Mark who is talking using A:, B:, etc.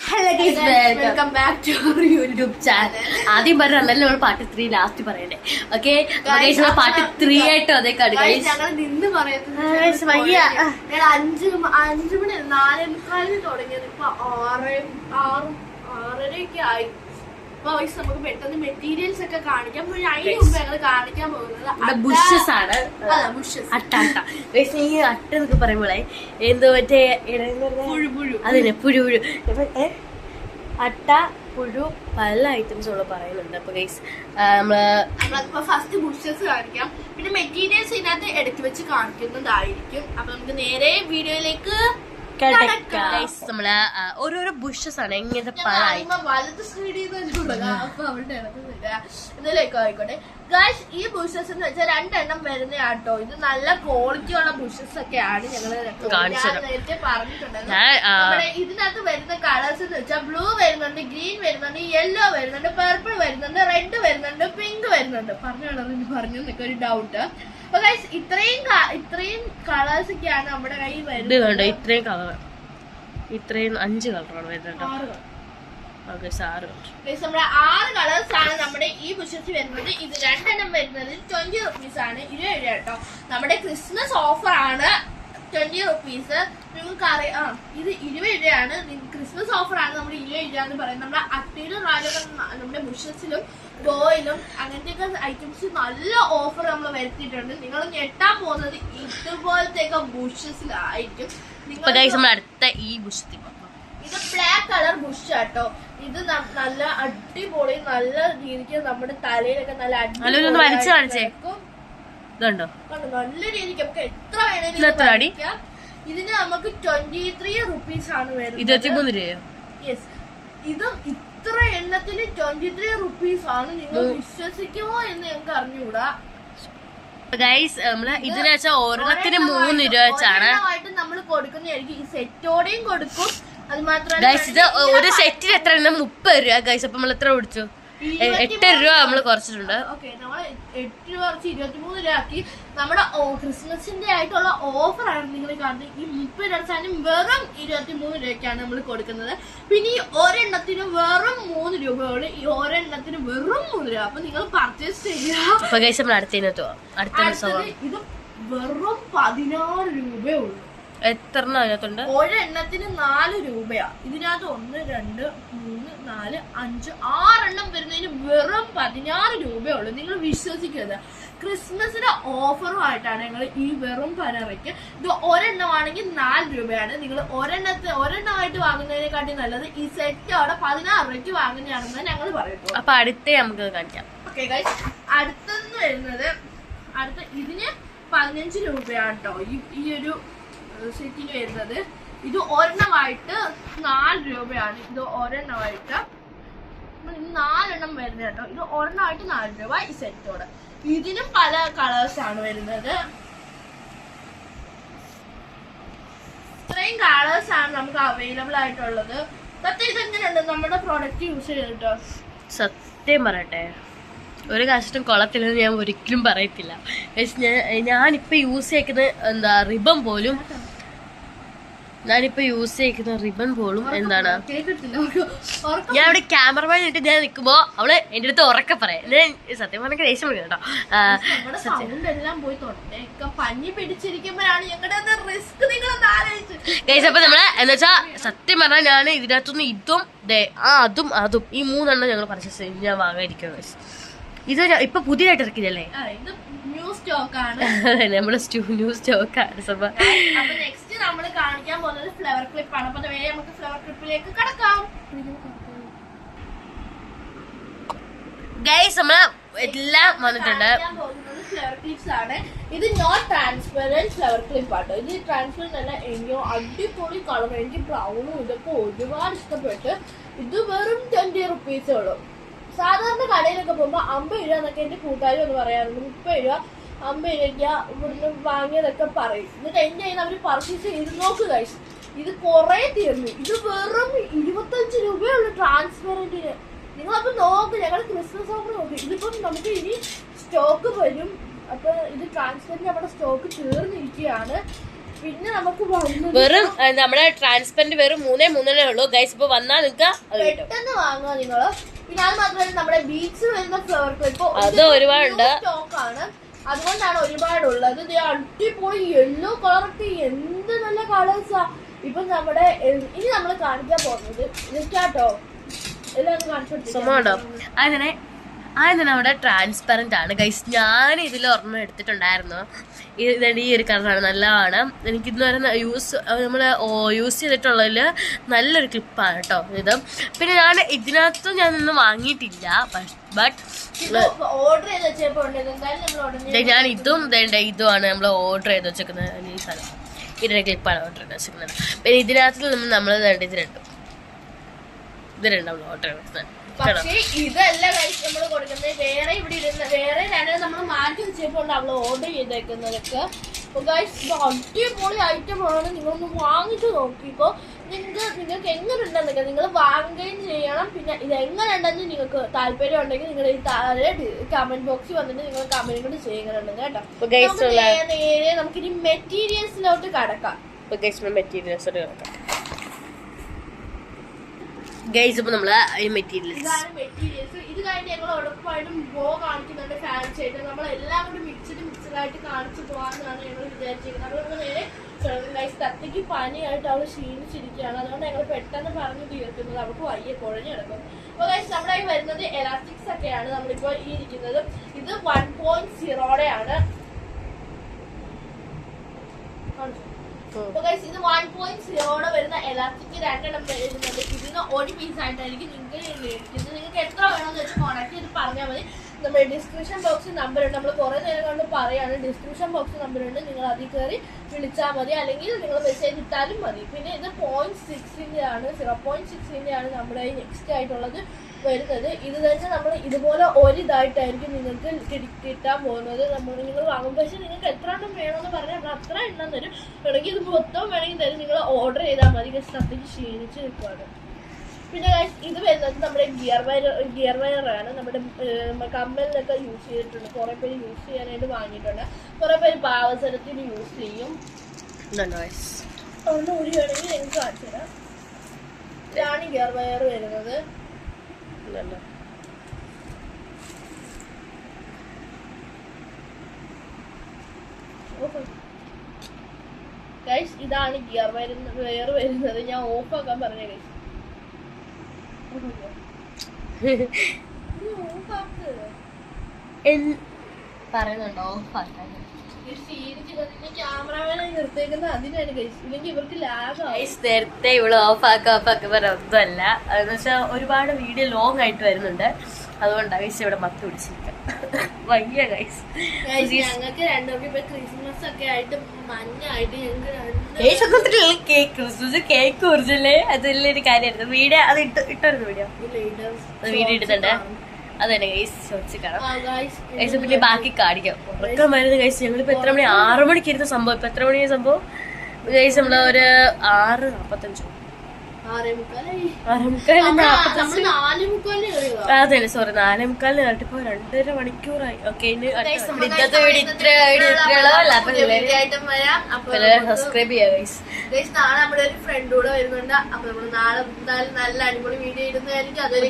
A: Hello guys, welcome back to our YouTube channel. ആദ്യം പറഞ്ഞല്ലേ നമ്മൾ പാർട്ട് 3 ലാസ്റ്റ് പറയണ്ടേ. ഓക്കെ പാർട്ട് 3 ആയിട്ട് അതേ
B: ഞങ്ങൾ നിന്ന് പറയുന്നത് 5 മണി 4:45 തുടങ്ങിയത് ഇപ്പൊ 6:30 ആയി. നമുക്ക് പെട്ടെന്ന് മെറ്റീരിയൽസ് ഒക്കെ കാണിക്കാം. അതിന് മുമ്പ് ഞങ്ങൾ കാണിക്കാൻ പോകുന്നത്
A: ബുഷസ് ആണ്. അട്ട ഈ അട്ട എന്നൊക്കെ പറയുമ്പോളേ എന്തോ മറ്റേ അതിനെ പുഴു അട്ട പുഴു പല ഐറ്റംസ് ഉള്ള പറയുന്നുണ്ട്. അപ്പൊ ഗൈസ്
B: നമ്മളിപ്പോ ഫസ്റ്റ് ബുഷസ് കാണിക്കാം, പിന്നെ മെറ്റീരിയൽസ് ഇതിനകത്ത് എടുത്തു വെച്ച് കാണിക്കുന്നതായിരിക്കും. അപ്പൊ നമുക്ക് നേരെ വീഡിയോയിലേക്ക്
A: നമ്മള് ഓരോരോ ബുഷസ് ആണ് എങ്ങനത്തെ പല
B: വലത് സൈഡിൽ അപ്പൊ അവിടെ ഇതിലേക്ക് ആയിക്കോട്ടെ. ഗൈസ്, ഈ ബുഷസ് എന്ന് വെച്ചാൽ 2 എണ്ണം വരുന്ന ആട്ടോ. ഇത് നല്ല ക്വാളിറ്റി ഉള്ള ബുഷസ് ഒക്കെയാണ്. ഞങ്ങള് നേരത്തെ പറഞ്ഞിട്ടുണ്ടായിരുന്നു. ഇതിനകത്ത് വരുന്ന കളേഴ്സ് എന്ന് വെച്ചാൽ ബ്ലൂ വരുന്നുണ്ട്, ഗ്രീൻ വരുന്നുണ്ട്, യെല്ലോ വരുന്നുണ്ട്, പർപ്പിൾ വരുന്നുണ്ട്, റെഡ് വരുന്നുണ്ട്, പിങ്ക് വരുന്നുണ്ട്. പറഞ്ഞു എന്നൊക്കെ ഒരു ഡൗട്ട്. അപ്പൊ ഗൈസ്, ഇത്രയും കളേഴ്സ് ഒക്കെയാണ് നമ്മുടെ കയ്യിൽ വരുന്നത്.
A: ഇത്രയും കളർ, ഇത്രയും 5 കളറാണ് വരുന്നുണ്ട്.
B: നമ്മുടെ 6 കളേഴ്സ് ആണ് നമ്മുടെ ഈ ബുഷസ് വരുന്നത്. ഇത് 2 എണ്ണം വരുന്നത് 20 റുപ്പീസ് ആണ്. 20 കേട്ടോ. നമ്മുടെ ക്രിസ്മസ് ഓഫർ ആണ് 20 റുപ്പീസ്. നിങ്ങൾക്ക് അറിയാം, ഇത് 20 രൂപയാണ്. ക്രിസ്മസ് ഓഫർ ആണ് നമ്മുടെ 20 രൂപ എന്ന് പറയുന്നത്. നമ്മുടെ അട്ടിയിലും റാലിലും നമ്മുടെ ബുഷസിലും ഗോയിലും അങ്ങനത്തെ ഐറ്റംസ് നല്ല ഓഫർ നമ്മൾ വരുത്തിയിട്ടുണ്ട്. നിങ്ങൾ ഞെട്ടാൻ പോകുന്നത് ഇതുപോലത്തെ ബുഷസിലായിരിക്കും.
A: അടുത്ത ഈ ബുഷ്,
B: ഇത് ബ്ലാക്ക് കളർ ബുഷ് ആട്ടോ. ഇത് നല്ല അടിപൊളി, നല്ല രീതിക്ക് നമ്മുടെ തലയിലൊക്കെ നല്ല അടിപൊളി നല്ല രീതിക്ക് നമുക്ക് എത്ര വേണേലും. ഇതിന് നമുക്ക് 23 റുപ്പീസ് ആണ് വരുന്നത്. യെസ്, ഇതും ഇത്ര എണ്ണത്തിന് 23 റുപ്പീസ് ആണ്. നിങ്ങൾ വിശ്വസിക്കുമോ എന്ന് ഞങ്ങൾക്ക് അറിഞ്ഞുകൂടാ.
A: ഇതിന് വെച്ചാൽ ഓരോരുത്തരും 3 രൂപ വെച്ചാണ്
B: നമ്മൾ കൊടുക്കുന്നതായിരിക്കും. ഈ സെറ്റോടെയും കൊടുക്കും. അത് മാത്രമല്ല,
A: ഇത് ഒരു സെറ്റിന് എത്ര 30 രൂപ ഗൈസ്. അപ്പൊ നമ്മൾ എത്ര കൊടുത്തു? 8 രൂപ നമ്മൾ കുറച്ചിട്ടുണ്ട്.
B: ഓക്കെ, നമ്മൾ 8 രൂപ കുറച്ച് 23 രൂപ ആക്കി. നമ്മുടെ ക്രിസ്മസിന്റെ ആയിട്ടുള്ള ഓഫറാണ് നിങ്ങൾ കാണുന്നത്. ഈ 30 രൂപ സാധനം വെറും 23 രൂപയ്ക്കാണ് നമ്മൾ കൊടുക്കുന്നത്. പിന്നെ ഈ ഒരെണ്ണത്തിന് വെറും 3 രൂപയുള്ളൂ. ഈ ഒരെണ്ണത്തിന് വെറും 3 രൂപ. അപ്പൊ നിങ്ങൾ പർച്ചേസ് ചെയ്യാം. ഇത് വെറും 16 രൂപയുള്ളൂ.
A: എത്ര അതിനകത്തുണ്ട്?
B: ഒരെണ്ണത്തിന് 4 രൂപയാ. ഇതിനകത്ത് 1 2 3 4 5 6 എണ്ണം വരുന്നതിന് വെറും 16 രൂപയുള്ളൂ. നിങ്ങൾ വിശ്വസിക്കരുത്. ക്രിസ്മസിന്റെ ഓഫറുമായിട്ടാണ് ഞങ്ങൾ ഈ വെറും 16 ഇത് ഒരെണ്ണമാണെങ്കിൽ 4 രൂപയാണ്. നിങ്ങൾ ഒരെണ്ണമായിട്ട് വാങ്ങുന്നതിനെക്കാട്ടി നല്ലത് ഈ സെറ്റോടെ 16 രൂപയ്ക്ക് വാങ്ങുന്നതാണെന്ന് ഞങ്ങൾ പറയുന്നു.
A: അപ്പൊ അടുത്ത നമുക്ക് കാണിക്കാം.
B: ഓക്കെ ഗൈസ്, അടുത്തെന്ന് വരുന്നത് ഇതിന് 15 രൂപയാണ് കേട്ടോ. ഈ ഒരു സെറ്റിന് വരുന്നത്. ഇത് ഒരെണ്ണമായിട്ട് 4 രൂപയാണ്. ഇത് ഒരെണ്ണമായിട്ട് 4 എണ്ണം വരുന്നത് കേട്ടോ. ഇത് ഒരെണ്ണമായിട്ട് 4 രൂപ ഈ സെറ്റോട്. ഇതിനും പല കളേഴ്സ് ആണ് വരുന്നത്. ഇത്രയും കളേഴ്സ് ആണ് നമുക്ക് അവൈലബിൾ ആയിട്ടുള്ളത്. ഇതെങ്ങനെയുണ്ട് നമ്മുടെ പ്രോഡക്റ്റ് യൂസ് ചെയ്തിട്ടോ?
A: സത്യം പറയട്ടെ, ഒരു കഷ്ടം കൊള്ളത്തില്ലെന്ന് ഞാൻ ഒരിക്കലും പറയത്തില്ല. ഞാനിപ്പോ യൂസ് ചെയ്യുന്ന റിബൺ പോലും എന്താണ്, ഞാൻ അവിടെ ക്യാമറമാൻ ഇട്ട് ഞാൻ നിൽക്കുമ്പോ അവള് എന്റെ അടുത്ത് ഉറക്കെ പറയാം. സത്യം പറഞ്ഞ ദേഷ്യം വിളിക്കണം കേട്ടോ. അപ്പൊ നമ്മള് എന്താ വെച്ചാ സത്യം പറഞ്ഞാൽ ഞാൻ ഇതിനകത്തുനിന്ന് ഇതും അതും ഈ 3 എണ്ണം ഞങ്ങൾ പർച്ചേസ് ചെയ്ത് ഞാൻ വാങ്ങാതിരിക്കും. ഇത് ഇപ്പൊ പുതിയതായിട്ട് ഇറക്കിയതല്ലേ? നമ്മള് ന്യൂ സ്റ്റോക്കാണ്.
B: നെക്സ്റ്റ് നമ്മൾ കാണിക്കാൻ പോകുന്നത് ഫ്ലവർ ക്ലിപ്പാണ്. അപ്പൊ നമുക്ക് ഫ്ലവർ ക്ലിപ്പിലേക്ക് കടക്കാം.
A: ഗൈസ്, നമ്മള് എല്ലാം വന്നിട്ടുണ്ട്.
B: ഫ്ലവർ ക്ലിപ്സ് ആണ്. ഇത് നോട്ട് ട്രാൻസ്പെറന്റ് ഫ്ലവർ ക്ലിപ്പ് ആട്ടോ. ഇത് ട്രാൻസ്പെറന്റ് അല്ല. എനിക്കോ അടിപൊളി കളർ. എനിക്ക് ബ്രൗണും ഇതൊക്കെ ഒരുപാട് ഇഷ്ടപ്പെട്ട്. ഇത് വെറും 20 റുപ്പീസേ ഉള്ളൂ. സാധാരണ കടയിലൊക്കെ പോകുമ്പോ 50 രൂപ എന്നൊക്കെ എന്റെ കൂട്ടുകാരും ഒന്ന് പറയാറുണ്ട്. 30 രൂപ 50 രൂപ ഇവിടുന്ന് വാങ്ങിയതൊക്കെ പറയും. എന്നിട്ട് എന്റെ കയ്യിൽ അവര് പർച്ചേസ് ചെയ്ത് നോക്ക് ഗൈസ്. ഇത് കുറെ തീർന്നു. ഇത് വെറും 25 രൂപയുള്ളൂ ട്രാൻസ്പെറന്റിന്. നിങ്ങളപ്പോ നോക്ക്, ഞങ്ങൾ ക്രിസ്മസ് ഓഫർ നോക്ക്. ഇതിപ്പം നമുക്ക് ഇനി സ്റ്റോക്ക് വരും. അപ്പൊ ഇത് ട്രാൻസ്പെറന്റ് നമ്മുടെ സ്റ്റോക്ക് തീർന്നിരിക്കുകയാണ്. പിന്നെ നമുക്ക് വന്നത്
A: വെറും നമ്മുടെ ട്രാൻസ്പെറന്റ് വെറും 3 ഉള്ളൂ ഗൈസ്. ഇപ്പൊ വന്നാൽ നിങ്ങൾക്ക്
B: പെട്ടെന്ന് വാങ്ങുക നിങ്ങള്. പിന്നെ അത് മാത്രമല്ല നമ്മുടെ ബീച്ച് വരുന്ന ഫ്ലവർ ക്ലിപ്പ്
A: അത് ഒരുപാടുണ്ട്,
B: സ്റ്റോക്കാണ്. അതുകൊണ്ടാണ് ഒരുപാടുള്ളത്. ഇത് അടിപൊളി യെല്ലോ കളറൊക്കെ എന്ത് നല്ല കളേഴ്സാ. ഇപ്പൊ നമ്മുടെ ഇനി നമ്മൾ കാണിക്കാൻ പോകുന്നത് കേട്ടോ എല്ലാം കാണിച്ചു.
A: അങ്ങനെ അവിടെ ട്രാൻസ്പെറന്റ് ആണ് ഗൈസ്. ഞാൻ ഇതിൽ ഒരെണ്ണം എടുത്തിട്ടുണ്ടായിരുന്നു. ഈ ഒരു കളറാണ്, നല്ലതാണ്. എനിക്കിന്ന് വരെ നമ്മൾ യൂസ് ചെയ്തിട്ടുള്ളതിൽ നല്ലൊരു ക്ലിപ്പാണ് കേട്ടോ ഇത്. പിന്നെ ഞാൻ ഇതിനകത്ത് ഞാനൊന്നും വാങ്ങിയിട്ടില്ല. ബട്ട്
B: ഓർഡർ ചെയ്ത് വെച്ചപ്പോൾ
A: ഞാൻ ഇതുമാണ് നമ്മൾ ഓർഡർ ചെയ്ത് വെച്ചേക്കുന്നത്. ഈ സാധനം ഇതിന്റെ ക്ലിപ്പാണ് ഓർഡർ ചെയ്ത് വെച്ചേക്കുന്നത്. പിന്നെ ഇതിനകത്ത് നമ്മൾ ഇത് രണ്ടും നമ്മൾ ഓർഡർ ചെയ്ത്.
B: പക്ഷേ ഇതല്ല കഴിച്ച് നമ്മൾ കൊടുക്കുന്നത്. വേറെ ഇവിടെ ഇരുന്ന വേറെ രണ്ടും നമ്മൾ മാറ്റി വെച്ചപ്പോൾ നമ്മൾ ഓർഡർ ചെയ്തേക്കുന്നതൊക്കെ. അടിപൊളി ഐറ്റം ആണ്. നിങ്ങളൊന്ന് വാങ്ങിച്ചു നോക്കിക്കോ. നിങ്ങൾക്ക് എങ്ങനെ ഉണ്ടെന്നൊക്കെ നിങ്ങൾ വാങ്ങുകയും ചെയ്യണം. പിന്നെ ഇത് എങ്ങനെ ഉണ്ടെന്ന് നിങ്ങൾക്ക് താല്പര്യം ഉണ്ടെങ്കിൽ നിങ്ങൾ ഈ താഴെ കമന്റ് ബോക്സിൽ വന്നിട്ട് നിങ്ങൾ കമന്റ് കൂടി ചെയ്യുന്നുണ്ടെന്ന് കേട്ടോ. നേരെ നമുക്കിനി മെറ്റീരിയൽസിലോട്ട് കടക്കാം.
A: ഗൈസ് ഇപ്പൊ നമ്മള് മെറ്റീരിയൽസ്
B: ഇതാണ് മെറ്റീരിയൽസ്. ഇത് കഴിഞ്ഞ് ഞങ്ങൾ ഉറപ്പായിട്ടും ബോ കാണിക്കുന്നുണ്ട് ഫാൻസി ആയിട്ട്. നമ്മൾ എല്ലാം കൊണ്ട് മിക്സഡായിട്ട് കാണിച്ചു പോകാമെന്നാണ് ഞങ്ങൾ വിചാരിച്ചിരിക്കുന്നത്. അതുകൊണ്ട് നേരെ തത്തയ്ക്ക് പനിയായിട്ട് അവൾ ക്ഷീണിച്ചിരിക്കുകയാണ്. അതുകൊണ്ട് ഞങ്ങൾ പെട്ടെന്ന് പറഞ്ഞു തീർക്കുന്നത്. അവൾക്ക് വയ്യ കുഴഞ്ഞു കിടക്കും. അപ്പോൾ ഗൈസ് നമ്മുടെ വരുന്നത് എലാസ്റ്റിക്സ് ഒക്കെയാണ് നമ്മളിപ്പോൾ ഈ ഇരിക്കുന്നത്. ഇത് 1.0 ആണ്. ഇത് 1.0 വരുന്ന എലാസ്റ്റിക് 2 വരുന്നുണ്ട്. ഇതിന് ഒരു പീസ് ആയിട്ടായിരിക്കും നിങ്ങൾക്ക് എത്ര വേണമെന്ന് വെച്ച് കോൺടാക്ട് ചെയ്ത് പറഞ്ഞാൽ മതി. നമ്മുടെ ഡിസ്ക്രിപ്ഷൻ ബോക്സിൽ നമ്പർ ഉണ്ട്. നമ്മൾ കുറെ നേരം കൊണ്ട് പറയാണ്. ഡിസ്ക്രിപ്ഷൻ ബോക്സിൽ നമ്പർ ഉണ്ട്. നിങ്ങൾ അതിൽ കയറി വിളിച്ചാൽ മതി, അല്ലെങ്കിൽ നിങ്ങൾ മെസ്സേജ് ഇട്ടാലും മതി. പിന്നെ ഇത് 0.6 ആണ് 0.6 ആണ് നമ്മുടെ നെക്സ്റ്റ് ആയിട്ടുള്ളത് വരുന്നത്. ഇത് തന്നെ നമ്മൾ ഇതുപോലെ ഒരിതായിട്ടായിരിക്കും നിങ്ങൾക്ക് കിട്ടാൻ പോകുന്നത്. നിങ്ങൾ വാങ്ങും. പക്ഷെ നിങ്ങൾക്ക് എത്ര എണ്ണം വേണമെന്ന് പറഞ്ഞാൽ നമ്മൾ അത്ര എണ്ണം തരും. വേണമെങ്കിൽ ഇത് മൊത്തം വേണമെങ്കിൽ തരും. നിങ്ങൾ ഓർഡർ ചെയ്താൽ മതി. അത്രയ്ക്ക് ക്ഷീണിച്ച് നിൽക്കുകയാണ്. പിന്നെ ഇത് വരുന്നത് നമ്മുടെ ഗിയർ വയറാണ്. നമ്മുടെ കമ്മലിനൊക്കെ യൂസ് ചെയ്തിട്ടുണ്ട്. കുറെ പേര് യൂസ് ചെയ്യാനായിട്ട് വാങ്ങിയിട്ടുണ്ട്. കുറെ പേര് പാവസരത്തിന് യൂസ് ചെയ്യും. അതുകൊണ്ട് ഒരു വേണമെങ്കിൽ നിങ്ങൾക്ക് കാണിച്ചു തരാം. ഇതാണ് ഗിയർ വയർ വരുന്നത്. ഗൈസ് ഇതാണ് ഗിയർ വയർ വരുന്നത്. ഞാൻ ഓഫ് ആക്കാൻ പറഞ്ഞ ഗൈസ്.
A: പറയുന്നുണ്ടോ ഓഫാക്കാൻ?
B: ക്യാമറമാനെ നിർത്തേക്കുന്നത് അതിനാണ് ഗൈസ്. ഇല്ലെങ്കിൽ ഇവർക്ക്
A: നേരത്തെ ഇവള് ഓഫാക്കാൻ ഒന്നുമല്ല. അതെന്ന് വെച്ചാൽ ഒരുപാട് വീഡിയോ ലോങ് ആയിട്ട് വരുന്നുണ്ട്. അതുകൊണ്ടാണ് ഗൈസ് ഇവിടെ മത്ത് പിടിച്ചിരിക്കാം. വയ്യ ഗൈസ്.
B: ഞങ്ങൾക്ക് രണ്ടുപേരും ഇപ്പൊ ക്രിസ്മസ് ഒക്കെ ആയിട്ട് മഞ്ഞായിട്ട്
A: ക്രിസ്മസ് കേക്ക് കുറിച്ചല്ലേ? അതിലൊരു കാര്യമായിരുന്നു. വീഡിയോ അത് ഇട്ടായിരുന്നു. വീഡിയോ ഇടുന്നുണ്ട്. അതന്നെ ഗൈസ് ചോദിച്ചു കാണാം. ഗൈസ് പിന്നെ ബാക്കി കാണിക്കാം. ഉറക്കം വരുന്ന ഗൈസ്. ഞങ്ങളിപ്പോ എത്ര മണി? 6 മണിക്ക് ഇരുന്ന സംഭവം ഇപ്പൊ എത്ര മണിയായ സംഭവം ഗൈസ്? നമ്മള് ഒരു 6:45 അതെ സോറി 4:45 കേട്ടിപ്പോ 2.5 മണിക്കൂറായി. ഓക്കെ സബ്സ്ക്രൈബ് ചെയ്യാം ഗൈസ്.
B: നാളെ നമ്മുടെ ഒരു ഫ്രണ്ട് കൂടെ വരുന്നുണ്ട്. അപ്പൊ നമ്മള് നാളെ എന്തായാലും നല്ല അടിപൊളി വീഡിയോ ഇടുന്നതായിരിക്കും. അതൊരു